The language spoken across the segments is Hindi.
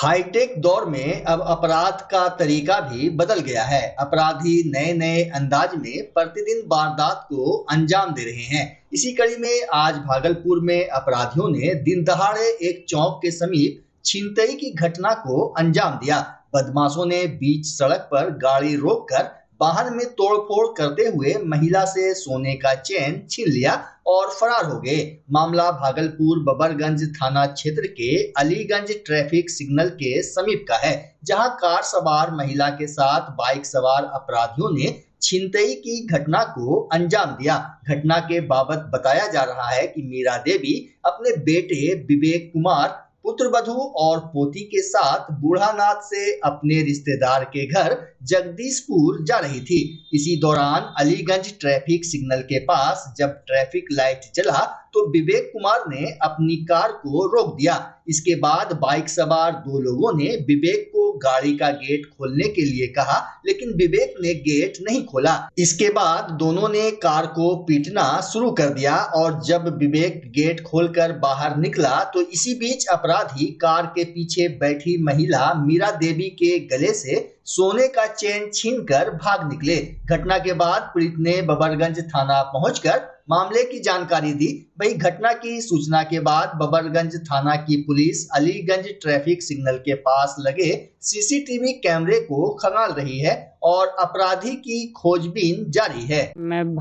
हाईटेक दौर में अब अपराध का तरीका भी बदल गया है। अपराधी नए नए अंदाज में प्रतिदिन वारदात को अंजाम दे रहे हैं। इसी कड़ी में आज भागलपुर में अपराधियों ने दिन दहाड़े एक चौक के समीप छिनतई की घटना को अंजाम दिया। बदमाशों ने बीच सड़क पर गाड़ी रोककर वाहन में तोड़फोड़ करते हुए महिला से सोने का चेन छीन लिया और फरार हो गए। मामला भागलपुर बबरगंज थाना क्षेत्र के अलीगंज ट्रैफिक सिग्नल के समीप का है, जहां कार सवार महिला के साथ बाइक सवार अपराधियों ने छिनतई की घटना को अंजाम दिया। घटना के बाबत बताया जा रहा है कि मीरा देवी अपने बेटे विवेक कुमार, पुत्रवधू और पोती के साथ बूढ़ानाथ से अपने रिश्तेदार के घर जगदीशपुर जा रही थी। इसी दौरान अलीगंज ट्रैफिक सिग्नल के पास जब ट्रैफिक लाइट जला तो विवेक कुमार ने अपनी कार को रोक दिया। इसके बाद बाइक सवार दो लोगों ने विवेक को गाड़ी का गेट खोलने के लिए कहा, लेकिन विवेक ने गेट नहीं खोला। इसके बाद दोनों ने कार को पीटना शुरू कर दिया और जब विवेक गेट खोलकर बाहर निकला तो इसी बीच अपराधी कार के पीछे बैठी महिला मीरा देवी के गले से सोने का चेन छीनकर भाग निकले। घटना के बाद पीड़ित ने बबरगंज थाना पहुंचकर मामले की जानकारी दी। वही घटना की सूचना के बाद बबरगंज थाना की पुलिस अलीगंज ट्रैफिक सिग्नल के पास लगे सीसीटीवी कैमरे को खंगाल रही है और अपराधी की खोजबीन जारी है। मैं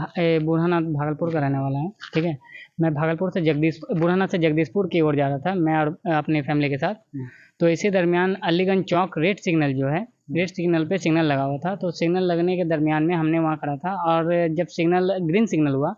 बूढ़ानाथ भागलपुर का रहने वाला हूँ। ठीक है, मैं भागलपुर से बूढ़ानाथ से जगदीशपुर की ओर जा रहा था, मैं और अपनी फैमिली के साथ। तो इसी दरमियान अलीगंज चौक रेड सिग्नल जो है, रेड सिग्नल पे सिग्नल लगा हुआ था। तो सिग्नल लगने के दरमियान में हमने वहाँ खड़ा था और जब सिग्नल ग्रीन सिग्नल हुआ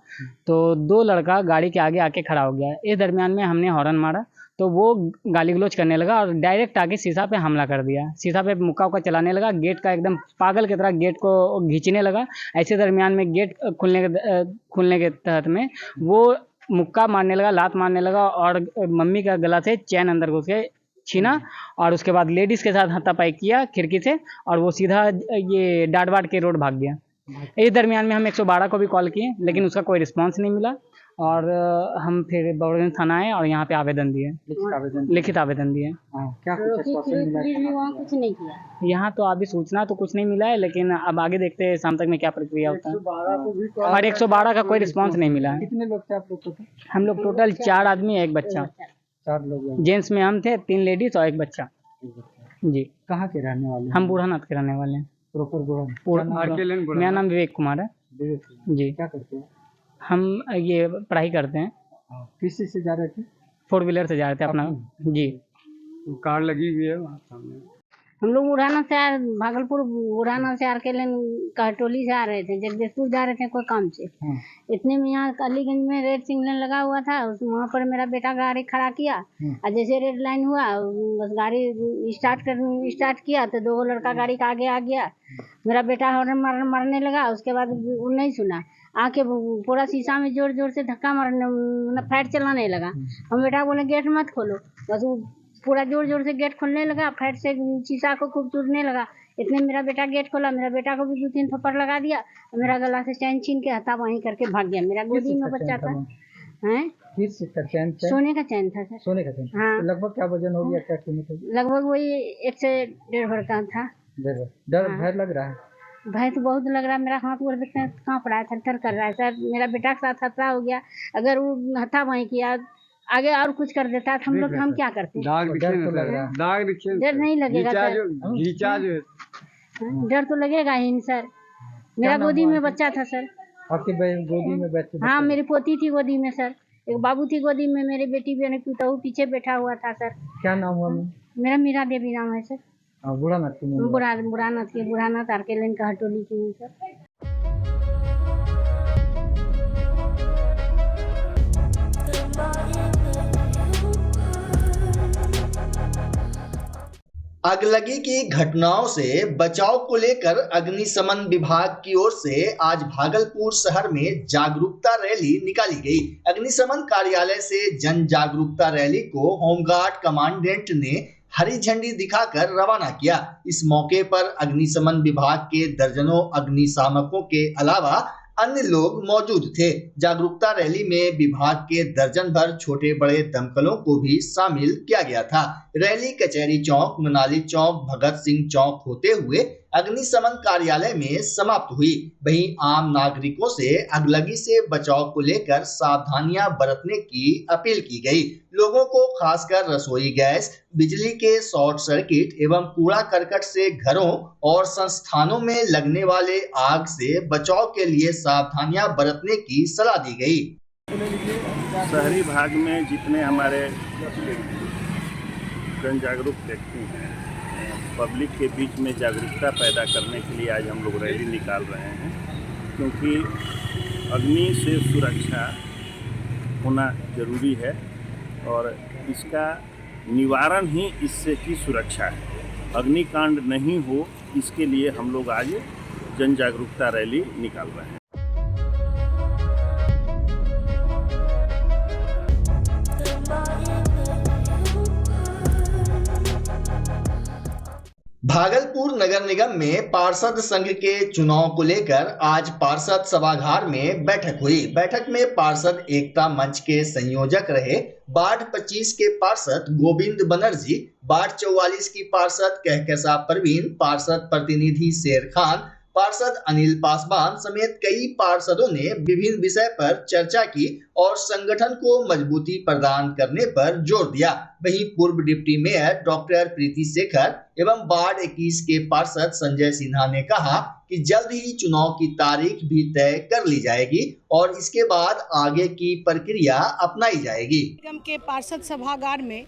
तो दो लड़का गाड़ी के आगे आके खड़ा हो गया। इस दरमियान में हमने हॉर्न मारा तो वो गाली गलौज करने लगा और डायरेक्ट आके शीशा पे हमला कर दिया। शीशा पे मुक्का उक्का चलाने लगा, गेट का एकदम पागल की तरह गेट को घींचने लगा। ऐसे दरमियान में गेट खुलने के तहत में वो मुक्का मारने लगा, लात मारने लगा और मम्मी का गला से चैन अंदर घुस के छीना और उसके बाद लेडीज के साथ हाथापाई किया खिड़की से और वो सीधा ये डाट के रोड भाग गया। इस दरमियान में हम 112 को भी कॉल किए, लेकिन उसका कोई रिस्पांस नहीं मिला और हम फिर बबरगंज थाना आए और यहाँ पे आवेदन दिए, लिखित आवेदन दिए। क्या कुछ नहीं किया यहाँ तो अभी सूचना तो कुछ नहीं मिला है, लेकिन अब आगे देखते हैं शाम तक में क्या प्रक्रिया होता है। और 112 का कोई रिस्पांस नहीं मिला है। कितने लोग थे आप लोग? हम लोग टोटल 4 आदमी, एक बच्चा। 4 लोग जेंट्स में हम थे, 3 लेडीज और एक बच्चा। जी। कहाँ के रहने वाले? हम बूढ़ानाथ के रहने वाले हैं। प्रॉपर मेरा नाम विवेक कुमार है। जी। क्या करते हैं? हम ये पढ़ाई करते हैं। किस चीज से जा रहे थे? 4 व्हीलर से जा रहे थे अपना। जी। कार लगी हुई है वहाँ सामने। हम लोग बुढ़ाना से भागलपुर बुढ़ाना से आरकेलन कहटोली से आ रहे थे, जगदीशपुर जा रहे थे कोई काम से। इतने में यहाँ अलीगंज में रेड सिग्नल लगा हुआ था, वहाँ पर मेरा बेटा गाड़ी खड़ा किया और जैसे रेड लाइन हुआ बस गाड़ी स्टार्ट किया तो 2 लड़का गाड़ी का आगे आ गया। मेरा बेटा हॉर्न मारने लगा, उसके बाद वो नहीं सुना, आके पूरा शीशा में जोर जोर से धक्का मारने फाइट चलाने लगा। हम बेटा बोले गेट मत खोलो, बस वो पूरा जोर जोर से गेट खोलने लगा, फैट से शीशा को खूब टूटने लगा। इतने मेरा बेटा गेट खोला, मेरा बेटा को भी 2-3 थप्पड़ लगा दिया और मेरा गला से चैन छीन के हथा वहीं करके भाग गया। मेरा गोदी में बच्चा था। हैं? सोने का चैन था सर। सोने का चैन? हाँ। तो लगभग क्या वजन हो गया, क्या कीमत होगी? लगभग वही 1 से 1.5 भर का था। डर लग रहा है? भय तो बहुत लग रहा है। मेरा हाथ गोड़ देखते कांप रहा है, थर-थर कर रहा है सर। मेरा बेटा के साथ खतरा हो गया, अगर वो हथा वहीं किया आगे और कुछ कर देता तो हम क्या करते? डर नहीं लगेगा सर। डर तो लगेगा ही सर। मेरा गोदी में बच्चा था सर। आपकी गोदी में बच्चा? हाँ, मेरी पोती थी गोदी में सर, एक बाबू थी गोदी में, मेरी बेटी भी पुतहू पीछे बैठा हुआ था सर। क्या नाम हुआ? मेरा मीरा देवी नाम है सर। बुढ़ानाथ आरकेलन कहटोली की हूँ सर। अगलगी की घटनाओं से बचाव को लेकर अग्निशमन विभाग की ओर से आज भागलपुर शहर में जागरूकता रैली निकाली गई। अग्निशमन कार्यालय से जन जागरूकता रैली को होमगार्ड कमांडेंट ने हरी झंडी दिखाकर रवाना किया। इस मौके पर अग्निशमन विभाग के दर्जनों अग्निशामकों के अलावा अन्य लोग मौजूद थे। जागरूकता रैली में विभाग के दर्जन भर छोटे बड़े दमकलों को भी शामिल किया गया था। रैली कचहरी चौक, मनाली चौक, भगत सिंह चौक होते हुए अग्निशमन कार्यालय में समाप्त हुई। वहीं आम नागरिकों से अगलगी से बचाव को लेकर सावधानियां बरतने की अपील की गई। लोगों को खासकर रसोई गैस, बिजली के शॉर्ट सर्किट एवं कूड़ा करकट से घरों और संस्थानों में लगने वाले आग से बचाव के लिए सावधानियां बरतने की सलाह दी गई। शहरी भाग में जितने हमारे जन जागरूक व्यक्ति हैं, पब्लिक के बीच में जागरूकता पैदा करने के लिए आज हम लोग रैली निकाल रहे हैं, क्योंकि अग्नि से सुरक्षा होना जरूरी है और इसका निवारण ही इससे की सुरक्षा है। अग्निकांड नहीं हो, इसके लिए हम लोग आज जन जागरूकता रैली निकाल रहे हैं। भागलपुर नगर निगम में पार्षद संघ के चुनाव को लेकर आज पार्षद सभागार में बैठक हुई। बैठक में पार्षद एकता मंच के संयोजक रहे वार्ड 25 के पार्षद गोविंद बनर्जी, वार्ड 44 की पार्षद कहकशा परवीन, पार्षद प्रतिनिधि शेर खान, पार्षद अनिल पासवान समेत कई पार्षदों ने विभिन्न विषय पर चर्चा की और संगठन को मजबूती प्रदान करने पर जोर दिया। वहीं पूर्व डिप्टी मेयर डॉक्टर प्रीति शेखर एवं वार्ड 21 के पार्षद संजय सिन्हा ने कहा कि जल्द ही चुनाव की तारीख भी तय कर ली जाएगी और इसके बाद आगे की प्रक्रिया अपनाई जाएगी। निगम के पार्षद सभागार में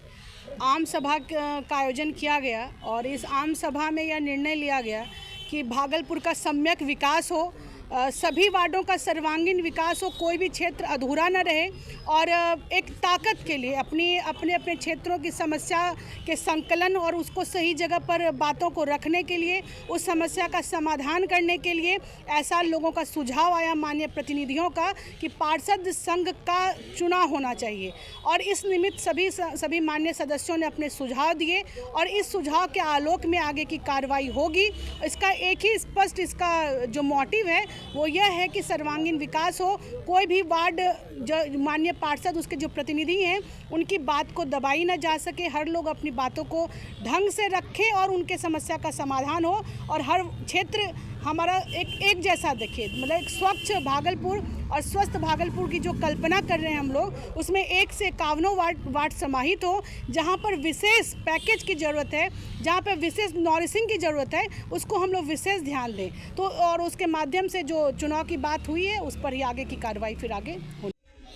आम सभा का आयोजन किया गया और इस आम सभा में यह निर्णय लिया गया कि भागलपुर का सम्यक विकास हो, सभी वार्डों का सर्वांगीण विकास हो, कोई भी क्षेत्र अधूरा न रहे और एक ताकत के लिए अपने अपने क्षेत्रों की समस्या के संकलन और उसको सही जगह पर बातों को रखने के लिए, उस समस्या का समाधान करने के लिए ऐसा लोगों का सुझाव आया माननीय प्रतिनिधियों का कि पार्षद संघ का चुनाव होना चाहिए और इस निमित्त सभी माननीय सदस्यों ने अपने सुझाव दिए और इस सुझाव के आलोक में आगे की कार्रवाई होगी। इसका एक ही स्पष्ट इसका जो मोटिव है वो यह है कि सर्वांगीण विकास हो, कोई भी वार्ड जो माननीय पार्षद उसके जो प्रतिनिधि हैं उनकी बात को दबाई न जा सके, हर लोग अपनी बातों को ढंग से रखें और उनके समस्या का समाधान हो और हर क्षेत्र हमारा एक जैसा दिखे, मतलब एक स्वच्छ भागलपुर और स्वस्थ भागलपुर की जो कल्पना कर रहे हैं हम लोग, उसमें 1 से 51 वार्ड समाहित हो, जहां पर विशेष पैकेज की ज़रूरत है, जहां पर विशेष नॉरिशिंग की ज़रूरत है, उसको हम लोग विशेष ध्यान दें। तो और उसके माध्यम से जो चुनाव की बात हुई है उस पर ही आगे की कार्रवाई फिर आगे होगी।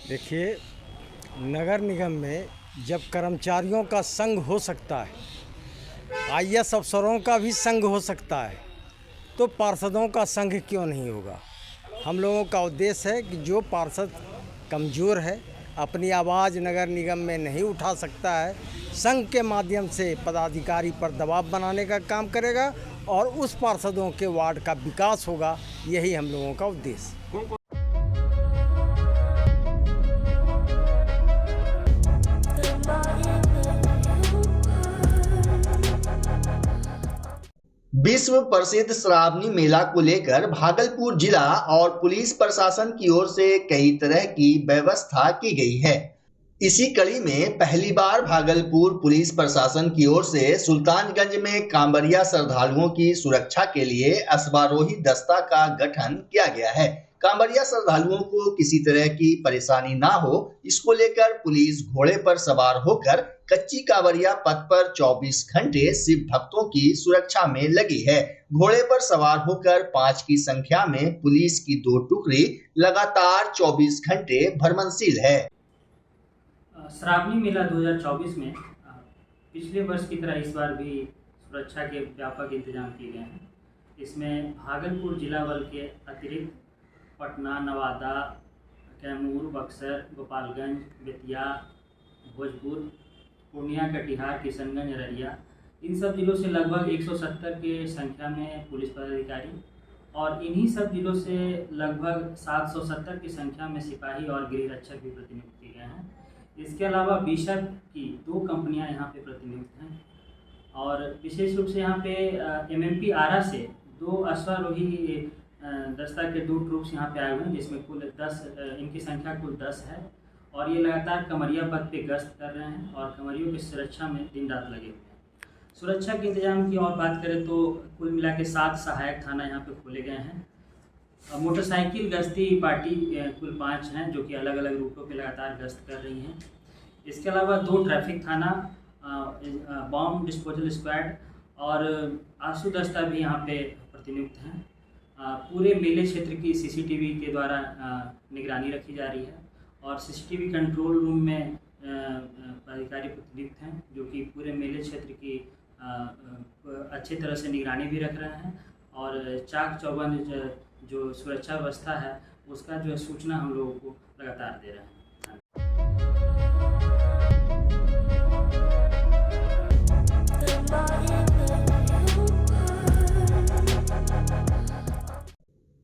देखिए, नगर निगम में जब कर्मचारियों का संघ हो सकता है, IAS अफसरों का भी संघ हो सकता है, तो पार्षदों का संघ क्यों नहीं होगा। हम लोगों का उद्देश्य है कि जो पार्षद कमज़ोर है, अपनी आवाज़ नगर निगम में नहीं उठा सकता है, संघ के माध्यम से पदाधिकारी पर दबाव बनाने का काम करेगा और उस पार्षदों के वार्ड का विकास होगा। यही हम लोगों का उद्देश्य। विश्व प्रसिद्ध श्रावणी मेला को लेकर भागलपुर जिला और पुलिस प्रशासन की ओर से कई तरह की व्यवस्था की गई है। इसी कड़ी में पहली बार भागलपुर पुलिस प्रशासन की ओर से सुल्तानगंज में कांवरिया श्रद्धालुओं की सुरक्षा के लिए अश्वारोही दस्ता का गठन किया गया है। कांवरिया श्रद्धालुओं को किसी तरह की परेशानी ना हो, इसको लेकर पुलिस घोड़े पर सवार होकर कच्ची कांवरिया पथ पर 24 घंटे शिव भक्तों की सुरक्षा में लगी है। घोड़े पर सवार होकर 5 की संख्या में पुलिस की 2 टुकड़ी लगातार 24 घंटे भ्रमणशील है। श्रावणी मेला 2024 में पिछले वर्ष की तरह इस बार भी सुरक्षा के व्यापक इंतजाम किए गए हैं। इसमें भागलपुर जिला बल के अतिरिक्त पटना, नवादा, कैमूर, बक्सर, गोपालगंज, बेतिया, भोजपुर, पूर्णिया, कटिहार, किशनगंज, अररिया, इन सब जिलों से लगभग 170 के संख्या में पुलिस पदाधिकारी और इन्हीं सब जिलों से लगभग 770 की संख्या में सिपाही और गृह रक्षक भी प्रतिनियुक्त किए गए हैं। इसके अलावा बिशप की 2 कंपनियां यहाँ पे प्रतिनियुक्त हैं और विशेष रूप से यहाँ पे MMP आरा से 2 अश्वारोही दस्ता के 2 ट्रूप्स यहाँ पे आए हुए हैं, जिसमें कुल 10 इनकी संख्या कुल 10 है और ये लगातार कमरिया पथ पे गश्त कर रहे हैं और कमरियों की सुरक्षा में दिन रात लगे हुए हैं। सुरक्षा के इंतजाम की और बात करें तो कुल मिला के 7 सहायक थाना यहाँ पे खोले गए हैं। मोटरसाइकिल गश्ती पार्टी कुल 5 हैं जो कि अलग अलग रूटों पे लगातार गश्त कर रही हैं। इसके अलावा 2 ट्रैफिक थाना, बॉम्ब डिस्पोजल स्क्वाड और आंसू दस्ता भी यहाँ पे प्रतिनियुक्त हैं। पूरे मेले क्षेत्र की सीसीटीवी के द्वारा निगरानी रखी जा रही है और सीसीटीवी कंट्रोल रूम में अधिकारी प्रतिनियुक्त हैं जो कि पूरे मेले क्षेत्र की अच्छी तरह से निगरानी भी रख रहे हैं और चाक चौबंद जो सुरक्षा व्यवस्था है उसका जो है सूचना हम लोगों को लगातार दे रहे हैं।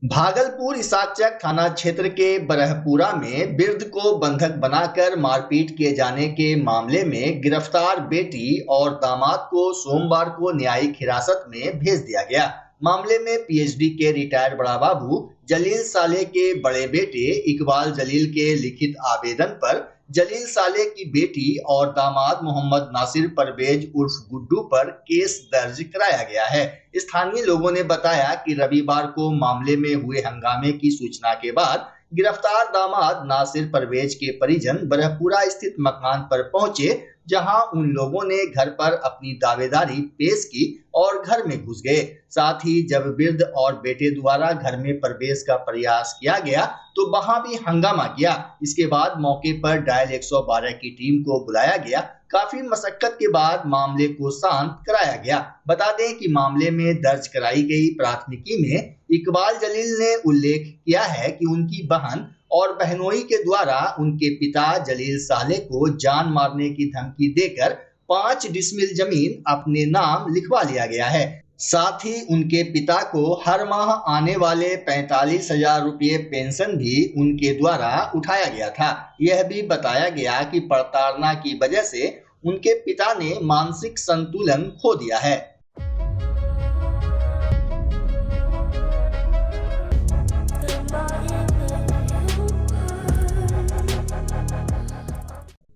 भागलपुर इसाकचक थाना क्षेत्र के बरहपुरा में वृद्ध को बंधक बनाकर मारपीट किए जाने के मामले में गिरफ्तार बेटी और दामाद को सोमवार को न्यायिक हिरासत में भेज दिया गया। मामले में पीएचडी के रिटायर्ड बड़ा बाबू जलील साले के बड़े बेटे इकबाल जलील के लिखित आवेदन पर जलील साले की बेटी और दामाद मोहम्मद नासिर परवेज उर्फ गुड्डू पर केस दर्ज कराया गया है। स्थानीय लोगों ने बताया कि रविवार को मामले में हुए हंगामे की सूचना के बाद गिरफ्तार दामाद नासिर परवेज के परिजन बरहपुरा स्थित मकान पर पहुंचे, जहां उन लोगों ने घर पर अपनी दावेदारी पेश की और घर में घुस गए। साथ ही जब वृद्ध और बेटे द्वारा घर में प्रवेश का प्रयास किया गया तो वहां भी हंगामा किया। इसके बाद मौके पर डायल 112 की टीम को बुलाया गया। काफी मशक्कत के बाद मामले को शांत कराया गया। बता दें कि मामले में दर्ज कराई गई प्राथमिकी में इकबाल जलील ने उल्लेख किया है कि उनकी बहन और बहनोई के द्वारा उनके पिता जलील साले को जान मारने की धमकी देकर 5 डिसमिल जमीन अपने नाम लिखवा लिया गया है। साथ ही उनके पिता को हर माह आने वाले 45,000 रुपये पेंशन भी उनके द्वारा उठाया गया था। यह भी बताया गया कि प्रताड़ना की वजह से उनके पिता ने मानसिक संतुलन खो दिया है।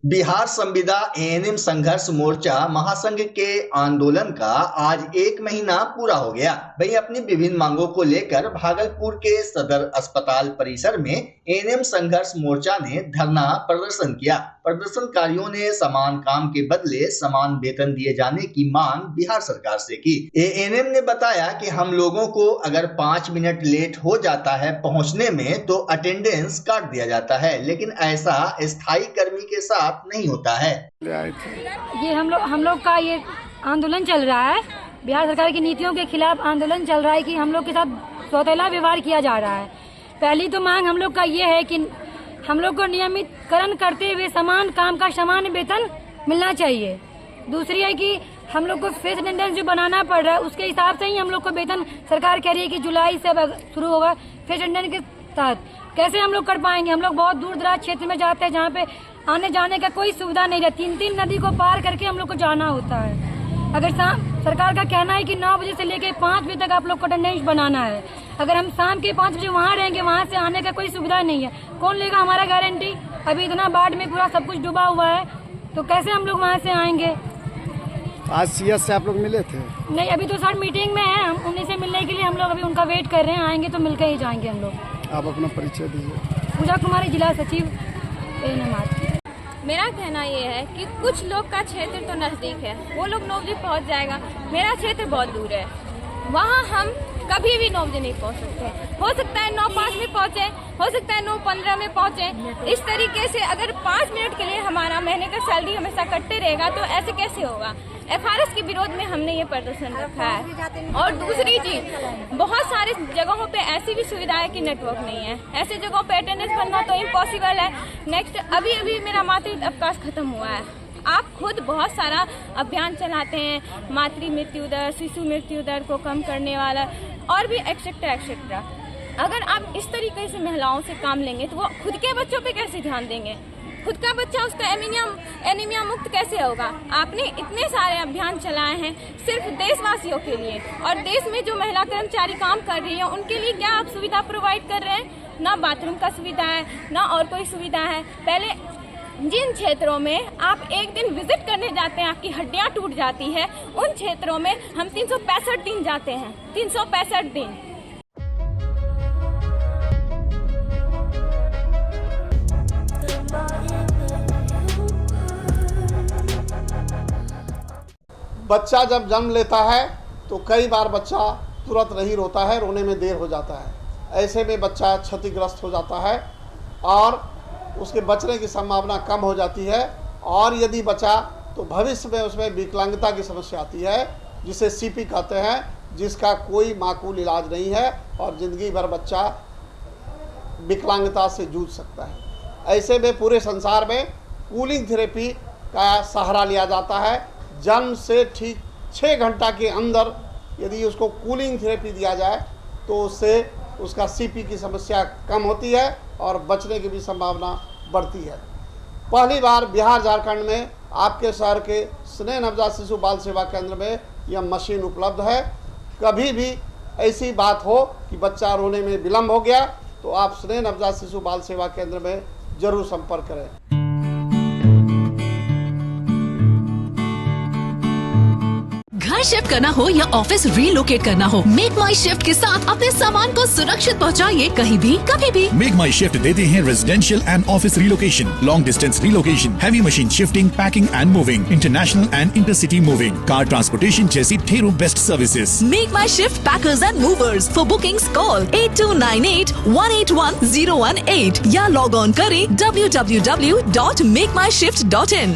बिहार संविदा एएनएम संघर्ष मोर्चा महासंघ के आंदोलन का आज 1 महीना पूरा हो गया। वहीं अपनी विभिन्न मांगों को लेकर भागलपुर के सदर अस्पताल परिसर में एएनएम संघर्ष मोर्चा ने धरना प्रदर्शन किया। प्रदर्शनकारियों ने समान काम के बदले समान वेतन दिए जाने की मांग बिहार सरकार से की। एएनएम ने बताया कि हम लोगों को अगर 5 मिनट लेट हो जाता है पहुंचने में तो अटेंडेंस काट दिया जाता है, लेकिन ऐसा स्थायी कर्मी के साथ नहीं होता है। ये हम लोग का ये आंदोलन चल रहा है, बिहार सरकार की नीतियों के खिलाफ आंदोलन चल रहा है कि हम लोग के साथ सौतेला व्यवहार किया जा रहा है। पहली तो मांग हम लोग का ये है कि हम लोग को नियमितकरण करते हुए समान काम का समान वेतन मिलना चाहिए। दूसरी है कि हम लोग को फेस अटेंडेंस जो बनाना पड़ रहा है उसके हिसाब से ही हम लोग को वेतन सरकार कह रही है कि जुलाई से शुरू होगा फेस अटेंडेंस के तहत। कैसे हम लोग कर पाएंगे? हम लोग बहुत दूर दराज क्षेत्र में जाते हैं जहाँ पे आने जाने का कोई सुविधा नहीं है। 3 नदी को पार करके हम लोग को जाना होता है। अगर सरकार का कहना है कि 9 बजे से लेकर 5 बजे तक आप लोग को अटेंडेंस बनाना है, अगर हम शाम के 5 बजे वहाँ रहेंगे, वहाँ से आने का कोई सुविधा नहीं है, कौन लेगा हमारा गारंटी? अभी इतना बाढ़ में पूरा सब कुछ डूबा हुआ है तो कैसे हम लोग वहाँ से आएंगे? आज सीएस से आप लोग मिले थे? नहीं, अभी तो सर मीटिंग में है, हम उन्हीं से मिलने के लिए हम लोग अभी उनका वेट कर रहे हैं। आएंगे तो मिलकर ही जाएंगे हम लोग। आप अपना परिचय दीजिए। पूजा कुमारी, जिला सचिव एएनएम। मेरा कहना ये है कि कुछ लोग का क्षेत्र तो नज़दीक है, वो लोग 9 बजे पहुँच जाएगा। मेरा क्षेत्र बहुत दूर है, वहाँ हम कभी भी 9 बजे नहीं पहुँच सकते। हो सकता है 9:05 में पहुँचे, हो सकता है 9:15 में पहुँचे। इस तरीके से अगर 5 मिनट के लिए हमारा महीने का सैलरी हमेशा कटते रहेगा तो ऐसे कैसे होगा? एफआरएस के विरोध में हमने ये प्रदर्शन रखा है। और दूसरी चीज, बहुत सारी जगहों पे ऐसी भी सुविधा है कि नेटवर्क नहीं है। ऐसे जगहों पे अटेंडेंस बनना तो इम्पॉसिबल है। नेक्स्ट, अभी मेरा मातृ अवकाश खत्म हुआ है। आप खुद बहुत सारा अभियान चलाते हैं, मातृ मृत्यु दर, शिशु मृत्यु दर को कम करने वाला और भी एक्सेट्रा एक्सेट्रा। अगर आप इस तरीके से महिलाओं से काम लेंगे तो वो खुद के बच्चों पे कैसे ध्यान देंगे? खुद का बच्चा उसका एनीमिया मुक्त कैसे होगा? आपने इतने सारे अभियान चलाए हैं सिर्फ देशवासियों के लिए, और देश में जो महिला कर्मचारी काम कर रही है उनके लिए क्या आप सुविधा प्रोवाइड कर रहे हैं? ना बाथरूम का सुविधा है, ना और कोई सुविधा है। पहले जिन क्षेत्रों में आप एक दिन विजिट करने जाते हैं आपकी हड्डियां टूट जाती है, उन क्षेत्रों में हम 365 दिन जाते हैं, 365 दिन। बच्चा जब जन्म लेता है तो कई बार बच्चा तुरंत नहीं रोता है, रोने में देर हो जाता है। ऐसे में बच्चा क्षतिग्रस्त हो जाता है और उसके बचने की संभावना कम हो जाती है, और यदि बचा तो भविष्य में उसमें विकलांगता की समस्या आती है, जिसे सीपी कहते हैं, जिसका कोई माकूल इलाज नहीं है और ज़िंदगी भर बच्चा विकलांगता से जूझ सकता है। ऐसे में पूरे संसार में कूलिंग थेरेपी का सहारा लिया जाता है। जन्म से ठीक 6 घंटा के अंदर यदि उसको कूलिंग थेरेपी दिया जाए तो उससे उसका सीपी की समस्या कम होती है और बचने की भी संभावना बढ़ती है। पहली बार बिहार झारखंड में आपके शहर के स्नेह नवजात शिशु बाल सेवा केंद्र में यह मशीन उपलब्ध है। कभी भी ऐसी बात हो कि बच्चा रोने में विलम्ब हो गया तो आप स्नेह नवजात शिशु बाल सेवा केंद्र में जरूर संपर्क करें। घर शिफ्ट करना हो या ऑफिस रीलोकेट करना हो, मेक माई शिफ्ट के साथ अपने सामान को सुरक्षित पहुंचाइए कहीं भी कभी भी। मेक माई शिफ्ट देते हैं residential and office relocation, long distance relocation, heavy machine shifting, packing and moving, international and intercity moving, car transportation जैसी ढेरों best services. Make my shift packers and movers. For bookings call 8298-181-018 या लॉग ऑन करें www.makemyshift.in।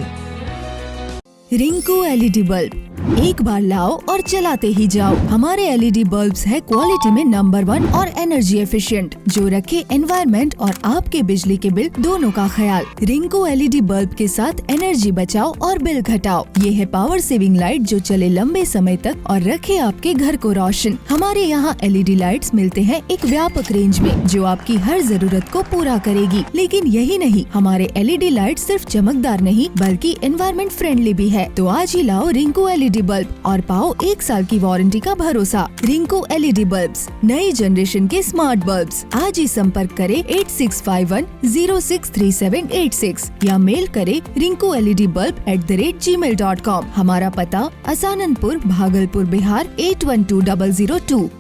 रिंकू एलईडी बल्ब एक बार लाओ और चलाते ही जाओ। हमारे एलईडी बल्ब्स है क्वालिटी में नंबर 1 और एनर्जी एफिशिएंट, जो रखे एनवायरनमेंट और आपके बिजली के बिल दोनों का ख्याल। रिंकू एलईडी बल्ब के साथ एनर्जी बचाओ और बिल घटाओ। ये है पावर सेविंग लाइट जो चले लंबे समय तक और रखे आपके घर को रोशन। हमारे यहाँ एलईडी लाइट्स मिलते हैं एक व्यापक रेंज में जो आपकी हर जरूरत को पूरा करेगी। लेकिन यही नहीं, हमारे एलईडी लाइट सिर्फ चमकदार नहीं बल्कि एनवायरनमेंट फ्रेंडली भी है। तो आज ही लाओ रिंकू एलईडी बल्ब और पाओ 1 साल की वारंटी का भरोसा। रिंकू एलईडी बल्ब्स, नई जनरेशन के स्मार्ट बल्ब्स। आज ही संपर्क करें 8651063786 या मेल करें rinku.led.bulb@gmail.com। हमारा पता असाननपुर, भागलपुर, बिहार 812002।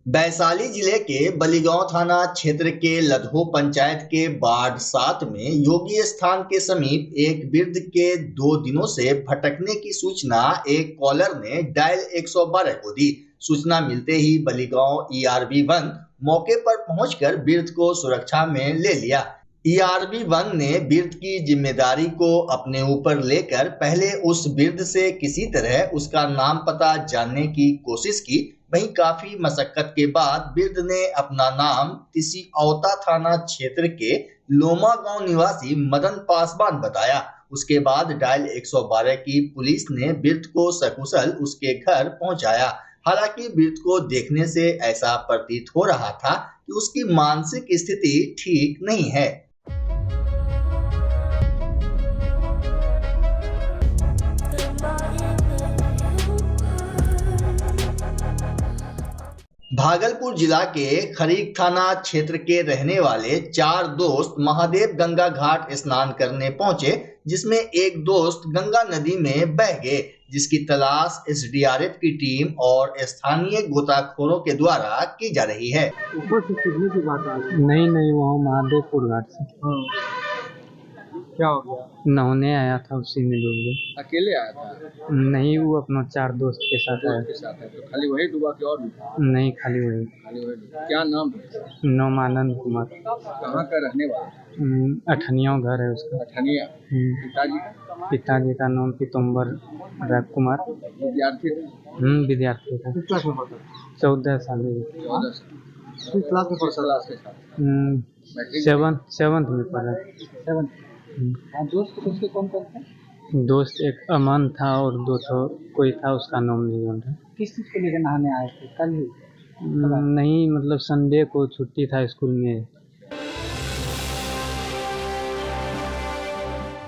वैशाली जिले के बलिगांव थाना क्षेत्र के लधो पंचायत के वार्ड 7 में योगी स्थान के समीप एक वृद्ध के 2 दिनों से भटकने की सूचना एक कॉलर ने डायल 112 को दी। सूचना मिलते ही बलिगांव ERB1 मौके पर पहुंचकर वृद्ध को सुरक्षा में ले लिया। ERB1 ने वृद्ध की जिम्मेदारी को अपने ऊपर लेकर पहले उस वृद्ध से किसी तरह उसका नाम पता जानने की कोशिश की। वहीं काफी मशक्कत के बाद वृद्ध ने अपना नाम तिसिऔता थाना क्षेत्र के लोमा गांव निवासी मदन पासवान बताया। उसके बाद डायल 112 की पुलिस ने वृद्ध को सकुशल उसके घर पहुंचाया। हालांकि वृद्ध को देखने से ऐसा प्रतीत हो रहा था कि उसकी मानसिक स्थिति ठीक नहीं है। भागलपुर जिला के खरीक थाना क्षेत्र के रहने वाले 4 दोस्त महादेव गंगा घाट स्नान करने पहुंचे, जिसमें एक दोस्त गंगा नदी में बह गए, जिसकी तलाश SDRF की टीम और स्थानीय गोताखोरों के द्वारा की जा रही है। ऊपर से सीखने की बात आ रही है। नहीं, वो महादेवपुर घाट से। क्या हो गया? नहाने आया था, उसी में डूब गया। अकेले आया था? नहीं, वो अपना 4 दोस्त के साथ आया। के साथ है तो खाली वही डूबा कि और भी? नहीं, खाली वही। खाली वही डूबा। क्या नाम है? नोमानंद कुमार। कहाँ का रहने वाला? अठनिया घर है उसका। अठनिया। पिताजी का? पिताजी का नाम पीतम्बर राय कुमार। विद्यार्थी थे? विद्यार्थी था। किस क्लास में पढ़ता? 14 साल। 14 साल। किस क्लास में पढ़ता? क्लास के साथ? 7th में पढ़ा। 7th। दोस्त कौन कौन थे? दोस्त एक अमन था और 2 कोई था, उसका नाम नहीं जान रहा। किस चीज़ को लेकर नहाने आए थे? कल ही? नहीं, मतलब संडे को छुट्टी था स्कूल में,